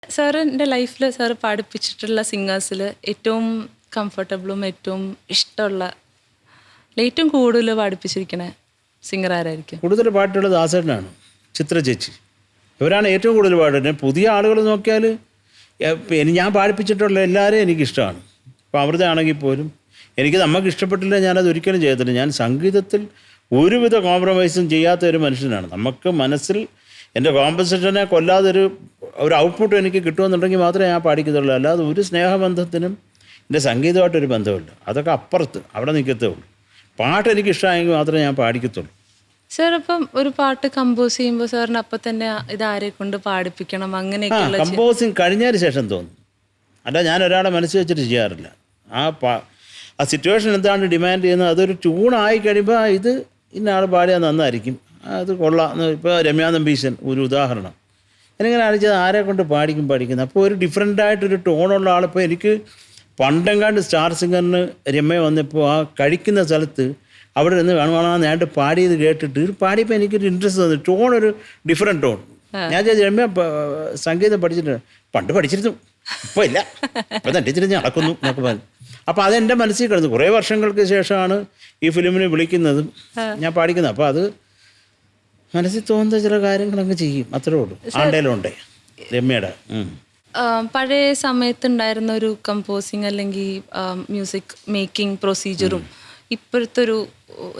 സാറിൻ്റെ ലൈഫിൽ സാറ് പാടിപ്പിച്ചിട്ടുള്ള സിംഗേഴ്സിൽ ഏറ്റവും കംഫർട്ടബിളും ഏറ്റവും ഇഷ്ടമുള്ള ഏറ്റവും കൂടുതൽ പാടിപ്പിച്ചിരിക്കണ സിംഗർ ആരായിരിക്കും? കൂടുതൽ പാട്ടുള്ളത് ദാസേട്ടനാണ്, ചിത്ര ചേച്ചി. ഇവരാണ് ഏറ്റവും കൂടുതൽ പാടുന്നത്. പുതിയ ആളുകൾ നോക്കിയാൽ ഞാൻ പാടിപ്പിച്ചിട്ടുള്ള എല്ലാവരെയും എനിക്കിഷ്ടമാണ്. ഇപ്പോൾ അമൃത ആണെങ്കിൽ പോലും എനിക്ക് നമുക്ക് ഇഷ്ടപ്പെട്ടില്ല, ഞാനത് ഒരിക്കലും ചെയ്യത്തില്ല. ഞാൻ സംഗീതത്തിൽ ഒരുവിധ കോംപ്രമൈസും ചെയ്യാത്ത ഒരു മനുഷ്യനാണ്. നമുക്ക് മനസ്സിൽ എൻ്റെ കോമ്പസിഷനെ കൊല്ലാതെ ഒരു ഔട്ട്പുട്ട് എനിക്ക് കിട്ടുമെന്നുണ്ടെങ്കിൽ മാത്രമേ ഞാൻ പാടിക്കത്തുള്ളൂ. അല്ലാതെ ഒരു സ്നേഹബന്ധത്തിനും എൻ്റെ സംഗീതമായിട്ടൊരു ബന്ധമില്ല. അതൊക്കെ അപ്പുറത്ത് അവിടെ നിൽക്കത്തേ ഉള്ളൂ. പാട്ട് എനിക്ക് ഇഷ്ടമായെങ്കിൽ മാത്രമേ ഞാൻ പാടിക്കത്തുള്ളൂ. സാർ അപ്പം ഒരു പാട്ട് കമ്പോസ് ചെയ്യുമ്പോൾ സാറിന് അപ്പം തന്നെ ഇതാരെ കൊണ്ട് പാടിപ്പിക്കണം അങ്ങനെയൊക്കെയുള്ള കമ്പോസിങ് കഴിഞ്ഞതിന് ശേഷം തോന്നും. അല്ല, ഞാൻ ഒരാളെ മനസ്സിൽ വെച്ചിട്ട് ചെയ്യാറില്ല. ആ സിറ്റുവേഷൻ എന്താണ് ഡിമാൻഡ് ചെയ്യുന്നത്, അതൊരു ട്യൂണായി കഴിയുമ്പോൾ ഇത് ഇന്ന ആൾ പാടിയാൽ നന്നായിരിക്കും, അത് കൊള്ളാം. ഇപ്പോൾ രമ്യാ നമ്പീശൻ ഒരു ഉദാഹരണം. എനിങ്ങനെ അടിച്ചത് ആരെ കൊണ്ട് പാടിക്കുന്നത്. അപ്പോൾ ഒരു ഡിഫറെൻ്റായിട്ടൊരു ടോണുള്ള ആളിപ്പോൾ എനിക്ക് പണ്ടെങ്ങാണ്ട് സ്റ്റാർ സിംഗറിന് രമ്യ വന്നപ്പോൾ ആ കഴിക്കുന്ന സ്ഥലത്ത് അവിടെ നിന്ന് വേണമെന്നാണ്ട് പാടിയത് കേട്ടിട്ട് പാടിയപ്പോൾ എനിക്കൊരു ഇൻട്രസ്റ്റ് തോന്നി. ടോൺ ഒരു ഡിഫറെൻറ്റ് ടോൺ. ഞാൻ രമ്യ സംഗീതം പഠിച്ചിട്ടുണ്ട്, പണ്ട് പഠിച്ചിരുന്നു, ഇപ്പോൾ ഇല്ല, ഇപ്പം തട്ടിച്ചിരുന്ന് നടക്കുന്നു എന്നൊക്കെ പറഞ്ഞു. അപ്പോൾ അതെൻ്റെ മനസ്സിൽ കിടന്നു. കുറേ വർഷങ്ങൾക്ക് ശേഷമാണ് ഈ ഫിലിമിന് വിളിക്കുന്നതും ഞാൻ പാടിക്കുന്നത്. അപ്പോൾ അത് മനസ്സിൽ തോന്നുന്ന ചില കാര്യങ്ങളങ്ങ് ചെയ്യും, അത്രേ ഉള്ളൂ. ആണ്ടേലുണ്ടേ രമ്യയുടെ പഴയ സമയത്തുണ്ടായിരുന്ന ഒരു കമ്പോസിങ് അല്ലെങ്കിൽ മ്യൂസിക് മേക്കിംഗ് പ്രൊസീജിയറും ഇപ്പോഴത്തെ ഒരു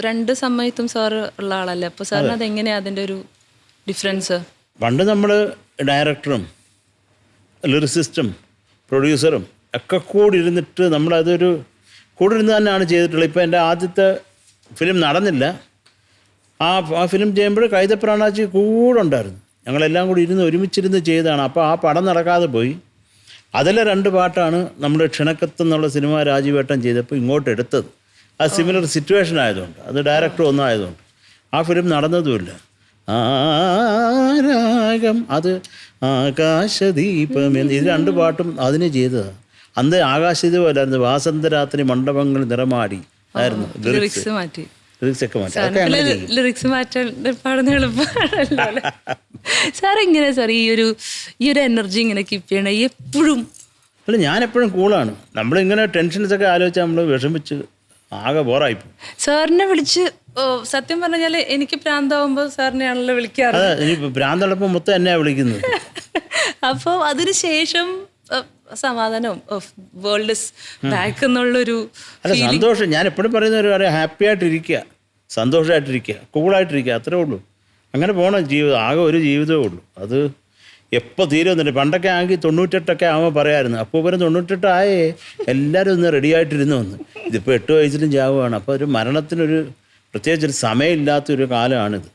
രണ്ട് സമയത്തും സാറ് ഉള്ള ആളല്ലേ. അപ്പോൾ സാറിന് അതെങ്ങനെയാണ് അതിൻ്റെ ഒരു ഡിഫറൻസ്? പണ്ട് നമ്മൾ ഡയറക്ടറും ലിറിസിസ്റ്റും പ്രൊഡ്യൂസറും ഒക്കെ കൂടി ഇരുന്നിട്ട് നമ്മളതൊരു കൂടെ ഇരുന്ന് തന്നെയാണ് ചെയ്തിട്ടുള്ളത്. ഇപ്പോൾ എൻ്റെ ആദ്യത്തെ ഫിലിം നടന്നില്ല. ആ ഫിലിം ചെയ്യുമ്പോൾ കൈതപ്രാണാച്ചി കൂടെ ഉണ്ടായിരുന്നു. ഞങ്ങളെല്ലാം കൂടി ഒരുമിച്ചിരുന്ന് ചെയ്തതാണ്. അപ്പോൾ ആ പടം നടക്കാതെ പോയി. അതിലെ 2 പാട്ടാണ് നമ്മുടെ ക്ഷണക്കത്ത് എന്നുള്ള സിനിമ രാജീവേട്ടൻ ചെയ്തപ്പോൾ ഇങ്ങോട്ട് എടുത്തത്. അത് സിമിലർ സിറ്റുവേഷൻ ആയതുകൊണ്ട്, അത് ഡയറക്ടർ ഒന്നായതുകൊണ്ട് ആ ഫിലിം നടന്നതുമില്ല. ആരാഗം, അത് ആകാശദീപം, ഇത് 2 പാട്ടും അതിന് ചെയ്തതാണ്. അന്ന് ആകാശദീപം അല്ലായിരുന്നു, വാസന്തരാത്രി മണ്ഡപങ്ങൾ നിറമാടി ആയിരുന്നു ലിറിക്സ് മാറ്റി. ലിറിക്സ് മാറ്റാൻ പാടുന്ന എളുപ്പമാണല്ലോ. സാർ ഇങ്ങനെ സാർ ഈ ഒരു എനർജി ഇങ്ങനെ കീപ്പ് ചെയ്യണേ എപ്പോഴും? അല്ല, ഞാനെപ്പോഴും കൂളാണ്. നമ്മളിങ്ങനെ ടെൻഷൻസൊക്കെ ആലോചിച്ചാൽ നമ്മൾ വിഷമിച്ച് ആകെ ബോറായിപ്പോകും. സാറിനെ വിളിച്ച് സത്യം പറഞ്ഞാൽ എനിക്ക് ഭ്രാന്താവുമ്പോൾ സാറിനെയാണല്ലോ വിളിക്കാറ്. അതെ, എനിക്ക് ഭ്രാന്തളപ്പം മൊത്തം എന്നെയാണ് വിളിക്കുന്നത്. അപ്പോൾ അതിന് ശേഷം സമാധാനവും വേൾഡ് ഇസ് ബാക്ക് എന്നുള്ളൊരു അല്ല, സന്തോഷം. ഞാൻ എപ്പോഴും പറയുന്ന ഒരു കാര്യം, ഹാപ്പി ആയിട്ടിരിക്കുക, സന്തോഷമായിട്ടിരിക്കുക, കൂളായിട്ടിരിക്കുക, അത്രേ ഉള്ളൂ. അങ്ങനെ പോകണം ജീവിതം. ആകെ ഒരു ജീവിതമേ ഉള്ളൂ. അത് എപ്പോൾ തീരുമെന്നില്ല. പണ്ടൊക്കെ ആണെങ്കിൽ 98 ആകുമ്പോൾ പറയാമായിരുന്നു, അപ്പോൾ ഇവരും 98 ആയേ, എല്ലാവരും ഒന്ന് റെഡി ആയിട്ടിരുന്നു വന്ന്. ഇതിപ്പോൾ 8 വയസ്സിലും ചാവുകയാണ്. അപ്പോൾ ഒരു മരണത്തിനൊരു പ്രത്യേകിച്ചൊരു സമയമില്ലാത്തൊരു കാലമാണിത്.